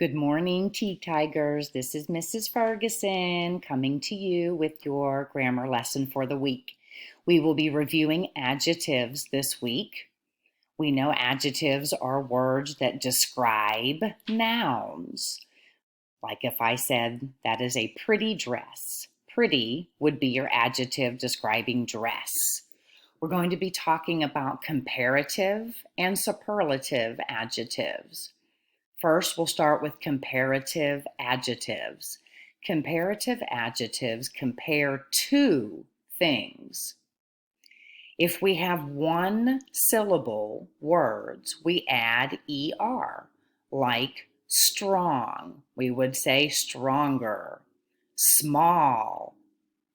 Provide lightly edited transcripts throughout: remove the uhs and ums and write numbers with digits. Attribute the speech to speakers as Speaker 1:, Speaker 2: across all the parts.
Speaker 1: Good morning, Tea Tigers. This is Mrs. Ferguson coming to you with your grammar lesson for the week. We will be reviewing adjectives this week. We know adjectives are words that describe nouns. Like if I said, that is a pretty dress. Pretty would be your adjective describing dress. We're going to be talking about comparative and superlative adjectives. First, we'll start with comparative adjectives. Comparative adjectives compare two things. If we have one syllable words, we add ER, like strong. We would say stronger, small,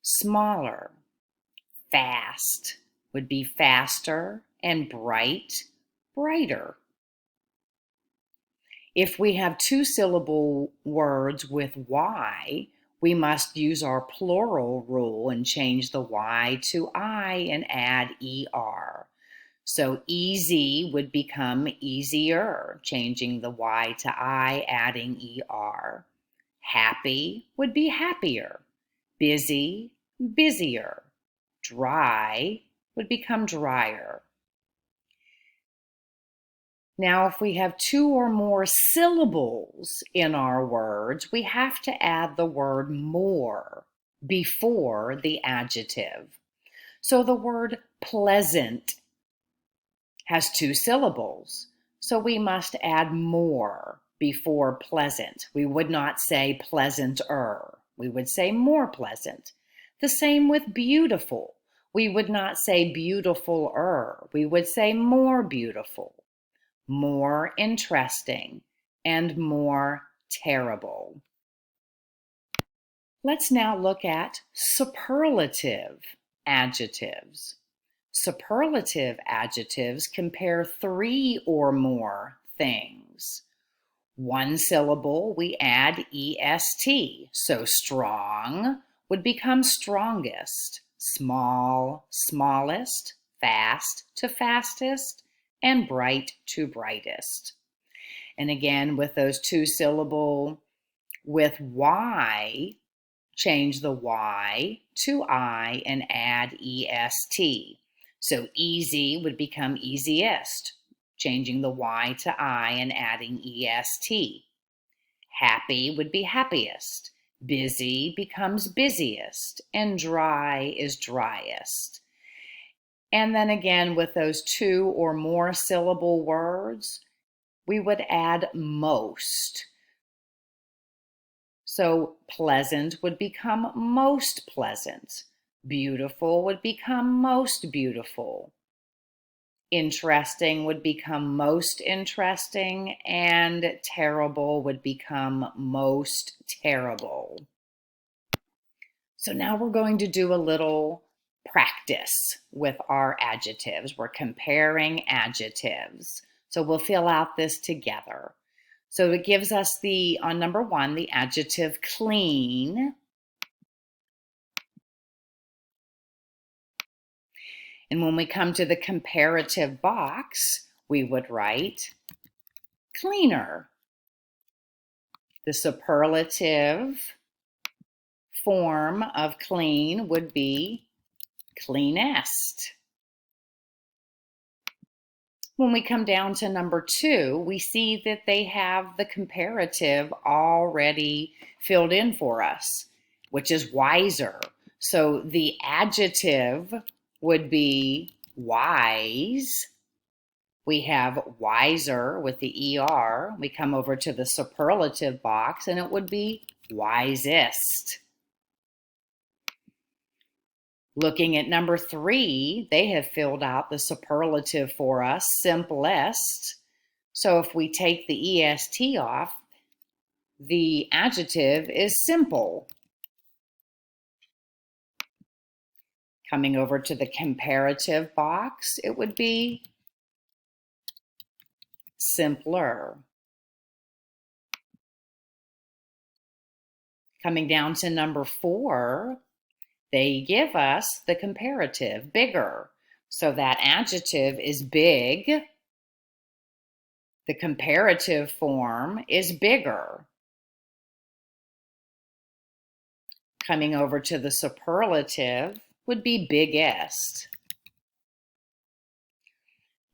Speaker 1: smaller. Fast would be faster, and bright, brighter. If we have two-syllable words with Y, we must use our plural rule and change the Y to I and add ER. So easy would become easier, changing the Y to I, adding ER. Happy would be happier. Busy, busier. Dry would become drier. Now, if we have two or more syllables in our words, we have to add the word more before the adjective. So the word pleasant has two syllables, so we must add more before pleasant. We would not say pleasanter. We would say more pleasant. The same with beautiful. We would not say beautifuler. We would say more beautiful, more interesting, and more terrible. Let's now look at superlative adjectives. Superlative adjectives compare three or more things. One syllable, we add est, so strong would become strongest, small, smallest, fast to fastest, and bright to brightest. And again, with those two syllable, with Y, change the Y to I and add est. So easy would become easiest, changing the Y to I and adding est. Happy would be happiest. Busy becomes busiest, and dry is driest. And then again, with those two or more syllable words, we would add most. So pleasant would become most pleasant. Beautiful would become most beautiful. Interesting would become most interesting, and terrible would become most terrible. So now we're going to do a little practice with our adjectives. We're comparing adjectives. So we'll fill out this together. So it gives us on number one, the adjective clean. And when we come to the comparative box, we would write cleaner. The superlative form of clean would be cleanest. When we come down to number two, we see that they have the comparative already filled in for us, which is wiser. So the adjective would be wise. We have wiser with the ER. We come over to the superlative box and it would be wisest. Looking at number three, they have filled out the superlative for us, simplest. So if we take the est off, the adjective is simple. Coming over to the comparative box, it would be simpler. Coming down to number four, they give us the comparative, bigger. So that adjective is big. The comparative form is bigger. Coming over to the superlative would be biggest.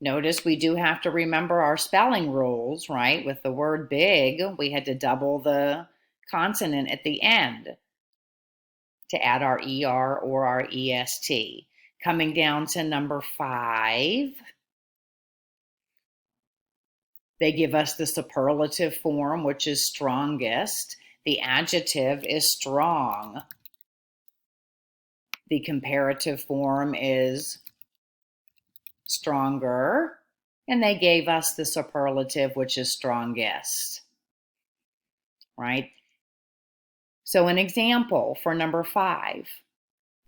Speaker 1: Notice we do have to remember our spelling rules, right? With the word big, we had to double the consonant at the end to add our ER or our EST. Coming down to number 5, they give us the superlative form, which is strongest. The adjective is strong. The comparative form is stronger. And they gave us the superlative, which is strongest. Right? So an example for number 5,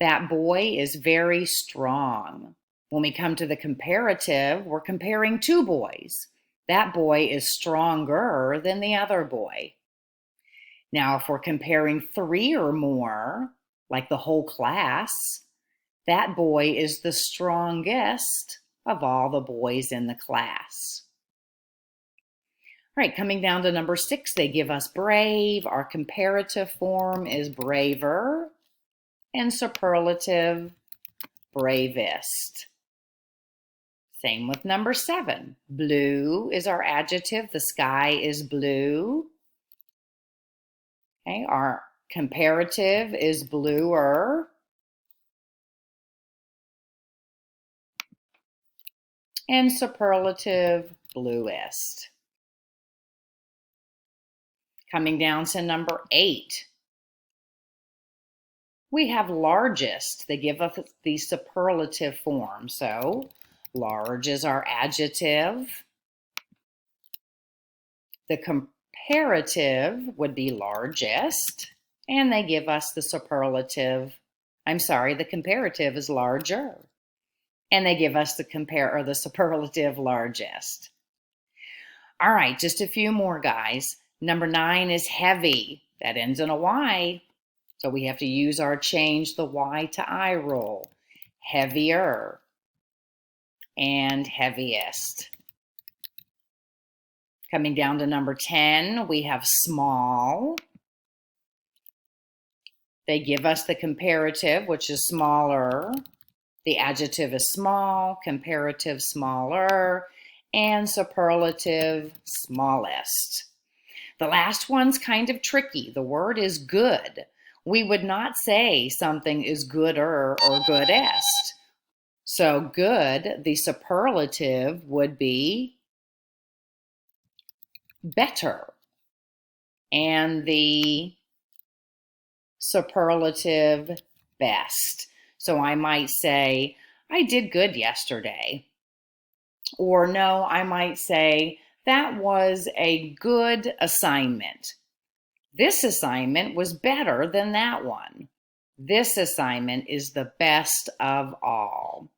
Speaker 1: that boy is very strong. When we come to the comparative, we're comparing 2 boys. That boy is stronger than the other boy. Now, if we're comparing 3 or more, like the whole class, that boy is the strongest of all the boys in the class. All right, coming down to number 6, they give us brave. Our comparative form is braver, and superlative, bravest. Same with number 7. Blue is our adjective. The sky is blue. Okay, our comparative is bluer. And superlative, bluest. Coming down to number 8, we have largest. They give us the superlative form. So large is our adjective. The comparative would be largest. And they give us the superlative. The comparative is larger. And they give us the superlative largest. All right, just a few more, guys. Number 9 is heavy. That ends in a Y. So we have to use our change the Y to I rule. Heavier and heaviest. Coming down to number 10, we have small. They give us the comparative, which is smaller. The adjective is small, comparative smaller, and superlative smallest. The last one's kind of tricky. The word is good. We would not say something is gooder or goodest. So good, the superlative would be better. And the superlative best. So I might say, I did good yesterday. Or no, I might say, that was a good assignment. This assignment was better than that one. This assignment is the best of all.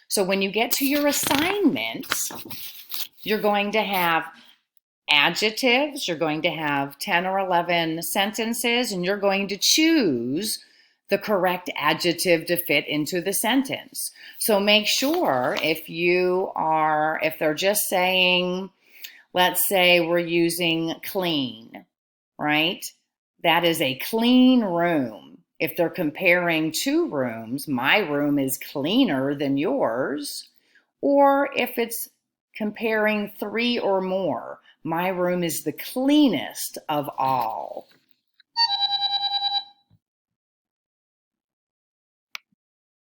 Speaker 1: So when you get to your assignments, you're going to have adjectives, you're going to have 10 or 11 sentences, and you're going to choose the correct adjective to fit into the sentence. So make sure if they're just saying, let's say we're using clean, right? That is a clean room. If they're comparing 2 rooms, my room is cleaner than yours. Or if it's comparing 3 or more, my room is the cleanest of all.